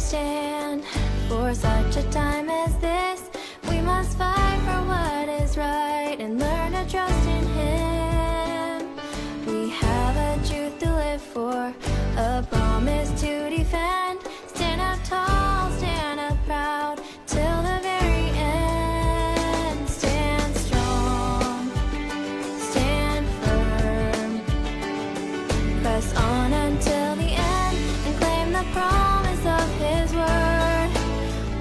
stand for such a time as this. We must fight for what is right and learn to trust in Him. We have a truth to live for, a promise to defend. Stand up tall, stand up proud, till the very end. Stand strong, stand firm, press on until the end, and claim the promise of His word.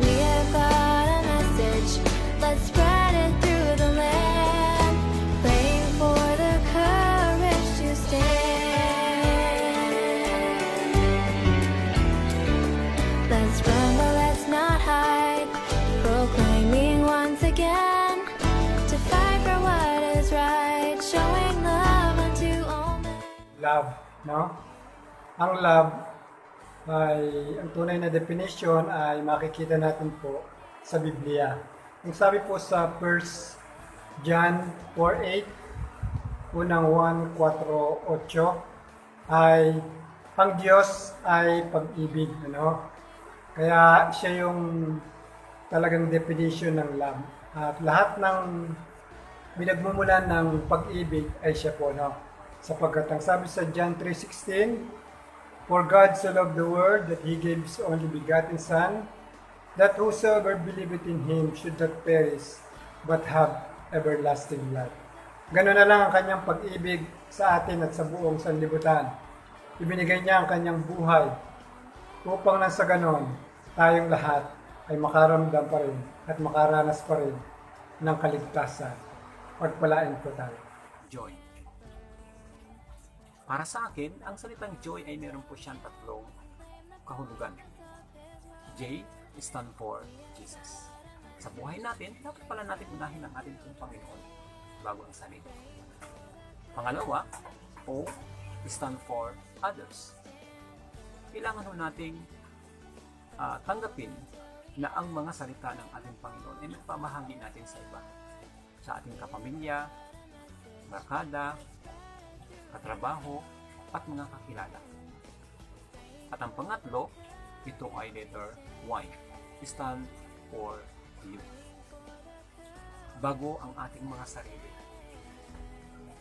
We have got a message, let's spread it through the land, praying for the courage to stand. Let's run, but let's not hide, proclaiming once again to fight for what is right, showing love unto all men. Love, no? Ang love ay, ang tunay na definition ay makikita natin po sa Biblia. Ang sabi po sa 1 John 4:8, unang 1:4-8, ay ang Diyos ay pag-ibig, ano? Kaya siya yung talagang definition ng love. At lahat ng binagmumulan ng pag-ibig ay siya po, no? Sapagkat ang sabi sa John 3:16, for God so loved the world that He gave His only begotten Son, that whosoever believeth in Him should not perish, but have everlasting life. Gano'n na lang ang kanyang pag-ibig sa atin at sa buong sanlibutan. Ibinigay niya ang kanyang buhay upang nang sa ganon, tayong lahat ay makaramdam pa rin at makaranas pa rin ng kaligtasan. Pagpalain po tayo. Joy. Para sa akin, ang salitang joy ay meron po siyang tatlong kahulugan. J stand for Jesus. Sa buhay natin, dapat pala natin unahin ang ating Panginoon bago ang sarili. Pangalawa, O stand for others. Kailangan ho nating tanggapin na ang mga salita ng ating Panginoon ay nagpamahagi natin sa iba. Sa ating kapamilya, barkada, katrabaho, at mga kakilala. At ang pangatlo, ito ay letter Y. Stand for you. Bago ang ating mga sarili.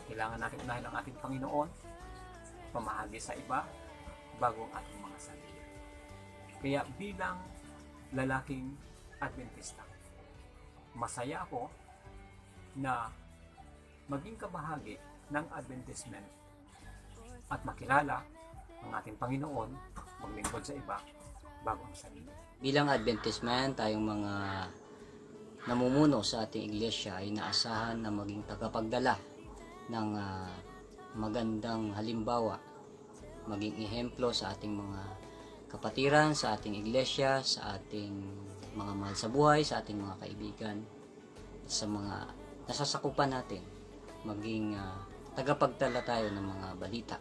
Kailangan natin unahin ang ating Panginoon, pamahagi sa iba, bago ang ating mga sarili. Kaya bilang lalaking Adventista, masaya ako na maging kabahagi ng Adventisment at makilala ang ating Panginoon, maglingkod sa iba bago ang sarili. Bilang Adventist man, tayong mga namumuno sa ating iglesia ay naasahan na maging tagapagdala ng magandang halimbawa, maging ehemplo sa ating mga kapatiran, sa ating iglesia, sa ating mga mahal sa buhay, sa ating mga kaibigan, sa mga nasasakupan natin, maging tagapagdala tayo ng mga balita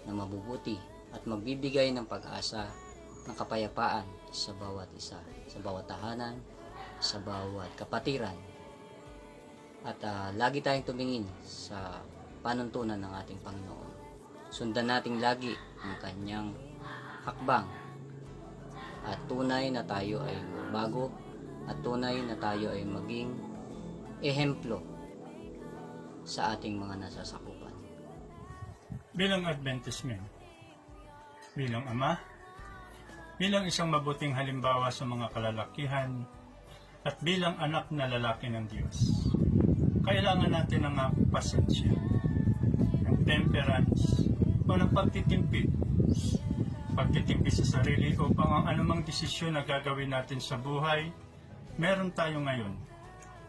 na mabubuti at magbibigay ng pag-asa, ng kapayapaan sa bawat isa, sa bawat tahanan, sa bawat kapatiran. At lagi tayong tumingin sa panuntunan ng ating Panginoon. Sundan natin lagi ang kanyang hakbang at tunay na tayo ay magbago at tunay na tayo ay maging ehemplo sa ating mga nasasakupan. Bilang Adventist man, bilang ama, bilang isang mabuting halimbawa sa mga kalalakihan, at bilang anak na lalaki ng Diyos, kailangan natin ng pasensya, ng temperance, o ng pagtitimpi sa sarili upang ang anumang desisyon na gagawin natin sa buhay, meron tayo ngayon.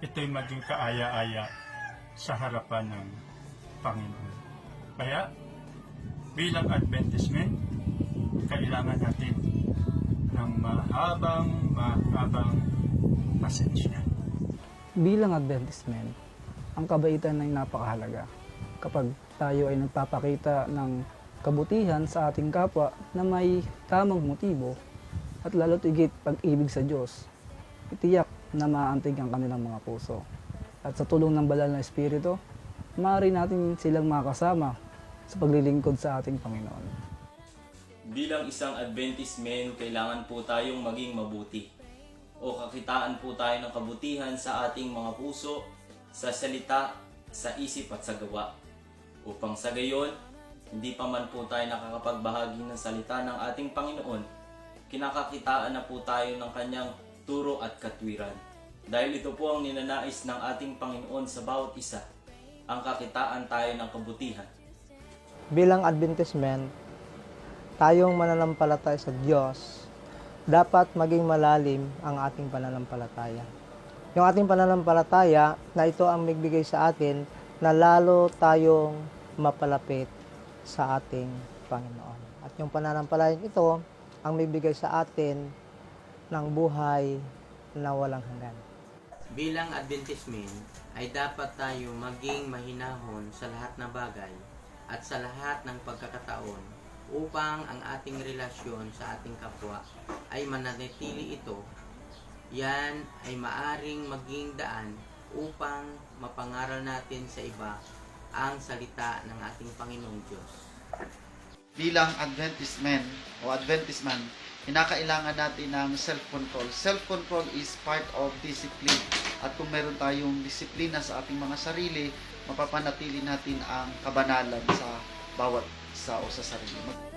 Ito'y maging kaaya-aya sa harapan ng Panginoon. Kaya, bilang Adventist men, kailangan natin ng mahabang pasensya. Bilang Adventist men, ang kabaitan ay napakahalaga. Kapag tayo ay nagpapakita ng kabutihan sa ating kapwa na may tamang motibo at lalo't higit pag-ibig sa Diyos, itiyak na maantig ang kanilang mga puso. At sa tulong ng banal na Espiritu, maaari natin silang makasama sa paglilingkod sa ating Panginoon. Bilang isang Adventist men, kailangan po tayong maging mabuti o kakitaan po tayo ng kabutihan sa ating mga puso, sa salita, sa isip at sa gawa. Upang sa gayon, hindi pa man po tayo nakakapagbahagi ng salita ng ating Panginoon, kinakakitaan na po tayo ng kanyang turo at katwiran. Dahil ito po ang ninanais ng ating Panginoon sa bawat isa, ang kakitaan tayo ng kabutihan. Bilang Adventist men, tayong mananampalataya sa Diyos, dapat maging malalim ang ating pananampalataya. Yung ating pananampalataya na ito ang magbigay sa atin na lalo tayong mapalapit sa ating Panginoon. At yung pananampalataya ito ang magbigay sa atin ng buhay na walang hanggan. Bilang Adventist men, ay dapat tayo maging mahinahon sa lahat ng bagay at sa lahat ng pagkakataon upang ang ating relasyon sa ating kapwa ay mananatili ito. Yan ay maaring maging daan upang mapangaral natin sa iba ang salita ng ating Panginoong Diyos. Bilang Adventist men o Adventist man, kinakailangan natin ng self-control. Self-control is part of discipline. At kung meron tayong disiplina sa ating mga sarili, mapapanatili natin ang kabanalan sa bawat isa o sa sarili.